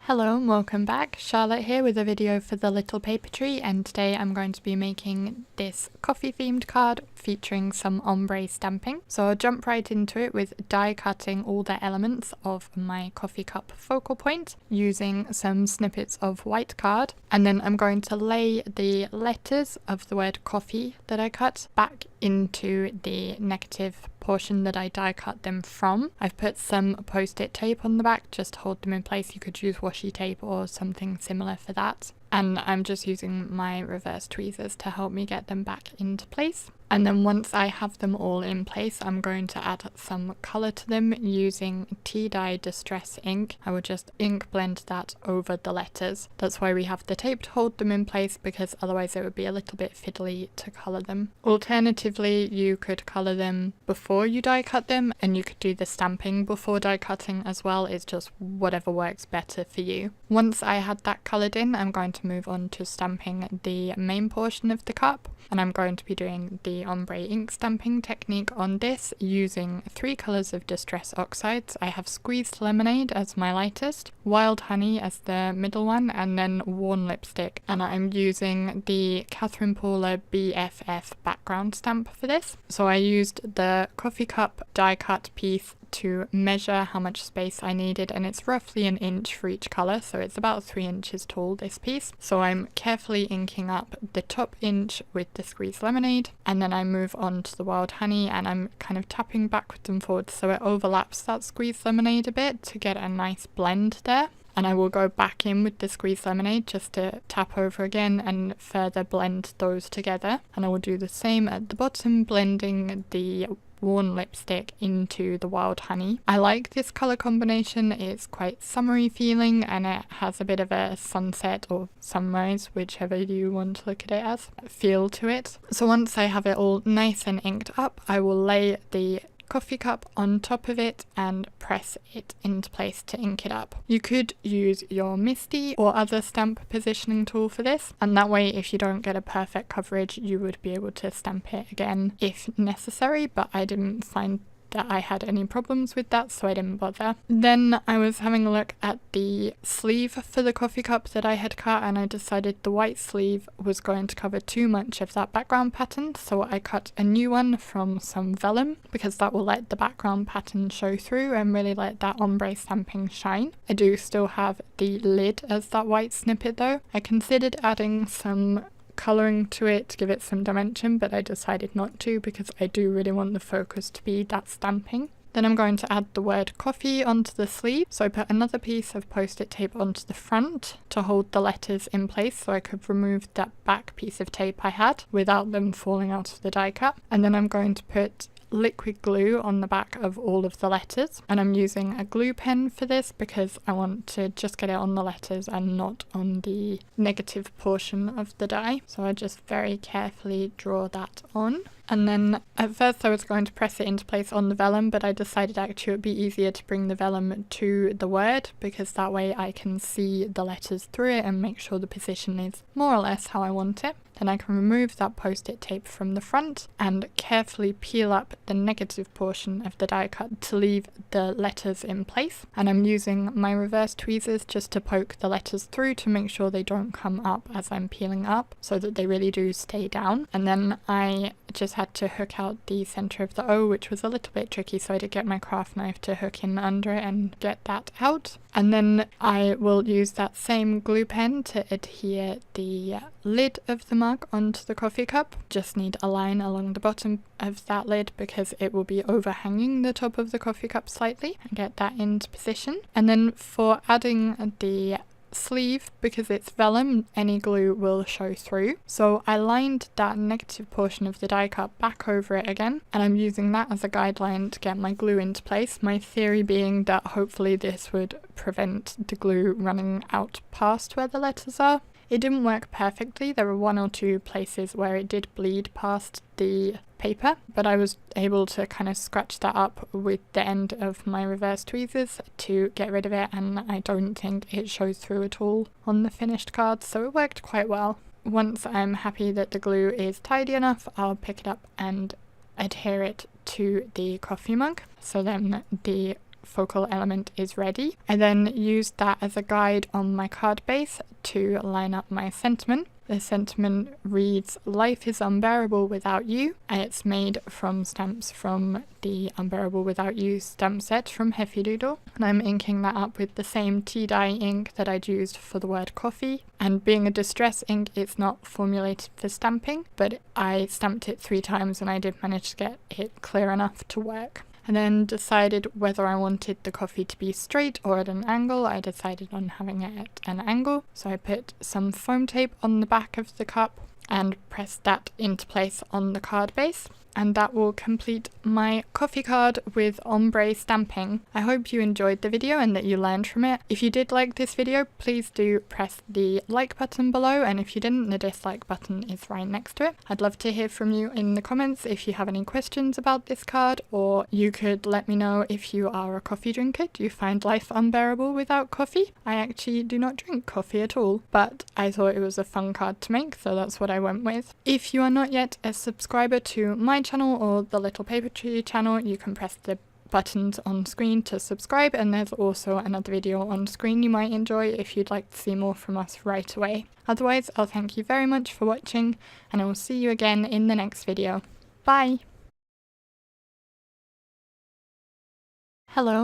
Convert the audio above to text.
Hello and welcome back, Charlotte here with a video for the Little Paper Tree, and today I'm going to be making this coffee themed card featuring some ombre stamping. So I'll jump right into it with die cutting all the elements of my coffee cup focal point using some snippets of white card, and then I'm going to lay the letters of the word coffee that I cut back into the negative portion that I die cut them from. I've put some post-it tape on the back just to hold them in place. You could use washi tape or something similar for that. And I'm just using my reverse tweezers to help me get them back into place. And then once I have them all in place, I'm going to add some colour to them using tea dye distress ink. I will just ink blend that over the letters. That's why we have the tape to hold them in place, because otherwise it would be a little bit fiddly to colour them. Alternatively, you could colour them before you die cut them, and you could do the stamping before die cutting as well. It's just whatever works better for you. Once I had that coloured in, I'm going to move on to stamping the main portion of the cup. And I'm going to be doing the ombre ink stamping technique on this using 3 colours of Distress Oxides. I have Squeezed Lemonade as my lightest, Wild Honey as the middle one, and then Worn Lipstick. And I'm using the Catherine Paula BFF background stamp for this. So I used the coffee cup die cut piece to measure how much space I needed, and it's roughly 1 inch for each colour, so it's about 3 inches tall, this piece. So I'm carefully inking up the top inch with the Squeezed Lemonade, and then I move on to the Wild Honey, and I'm kind of tapping backwards and forwards so it overlaps that Squeezed Lemonade a bit to get a nice blend there. And I will go back in with the Squeezed Lemonade just to tap over again and further blend those together. And I will do the same at the bottom, blending the Worn Lipstick into the Wild Honey. I like this colour combination. It's quite summery feeling, and it has a bit of a sunset or sunrise, whichever you want to look at it as, feel to it. So once I have it all nice and inked up, I will lay the coffee cup on top of it and press it into place to ink it up. You could use your Misty or other stamp positioning tool for this, and that way if you don't get a perfect coverage you would be able to stamp it again if necessary, but I didn't find that I had any problems with that, so I didn't bother. Then I was having a look at the sleeve for the coffee cup that I had cut, and I decided the white sleeve was going to cover too much of that background pattern, so I cut a new one from some vellum, because that will let the background pattern show through and really let that ombre stamping shine. I do still have the lid as that white snippet though. I considered adding some colouring to it to give it some dimension, but I decided not to because I do really want the focus to be that stamping. Then I'm going to add the word coffee onto the sleeve, so I put another piece of post-it tape onto the front to hold the letters in place so I could remove that back piece of tape I had without them falling out of the die cut. And then I'm going to put liquid glue on the back of all of the letters, and I'm using a glue pen for this because I want to just get it on the letters and not on the negative portion of the die. So I just very carefully draw that on. And then at first I was going to press it into place on the vellum, but I decided actually it would be easier to bring the vellum to the word, because that way I can see the letters through it and make sure the position is more or less how I want it. Then I can remove that post-it tape from the front and carefully peel up the negative portion of the die cut to leave the letters in place. And I'm using my reverse tweezers just to poke the letters through to make sure they don't come up as I'm peeling up, so that they really do stay down. And then I just had to hook out the centre of the O, which was a little bit tricky, so I did get my craft knife to hook in under it and get that out. And then I will use that same glue pen to adhere the lid of the mug onto the coffee cup. Just need a line along the bottom of that lid because it will be overhanging the top of the coffee cup slightly, and get that into position. And then for adding the sleeve, because it's vellum, any glue will show through. So I lined that negative portion of the die cut back over it again, and I'm using that as a guideline to get my glue into place. My theory being that hopefully this would prevent the glue running out past where the letters are. It didn't work perfectly. There were 1 or 2 places where it did bleed past the paper, but I was able to kind of scratch that up with the end of my reverse tweezers to get rid of it, and I don't think it shows through at all on the finished card, so it worked quite well. Once I'm happy that the glue is tidy enough, I'll pick it up and adhere it to the coffee mug, so then the focal element is ready. I then used that as a guide on my card base to line up my sentiment. The sentiment reads, "Life is unbearable without you," and it's made from stamps from the Unbearable Without You stamp set from Heffy Doodle. And I'm inking that up with the same tea dye ink that I'd used for the word coffee. And being a distress ink, it's not formulated for stamping, but I stamped it 3 times and I did manage to get it clear enough to work. And then decided whether I wanted the coffee to be straight or at an angle. I decided on having it at an angle, so I put some foam tape on the back of the cup and pressed that into place on the card base. And that will complete my coffee card with ombre stamping. I hope you enjoyed the video and that you learned from it. If you did like this video, please do press the like button below, and if you didn't, the dislike button is right next to it. I'd love to hear from you in the comments if you have any questions about this card, or you could let me know if you are a coffee drinker. Do you find life unbearable without coffee? I actually do not drink coffee at all, but I thought it was a fun card to make, so that's what I went with. If you are not yet a subscriber to my channel or the Little Papertree channel, you can press the buttons on screen to subscribe, and there's also another video on screen you might enjoy if you'd like to see more from us right away. Otherwise, I'll thank you very much for watching, and I will see you again in the next video. Bye! Hello.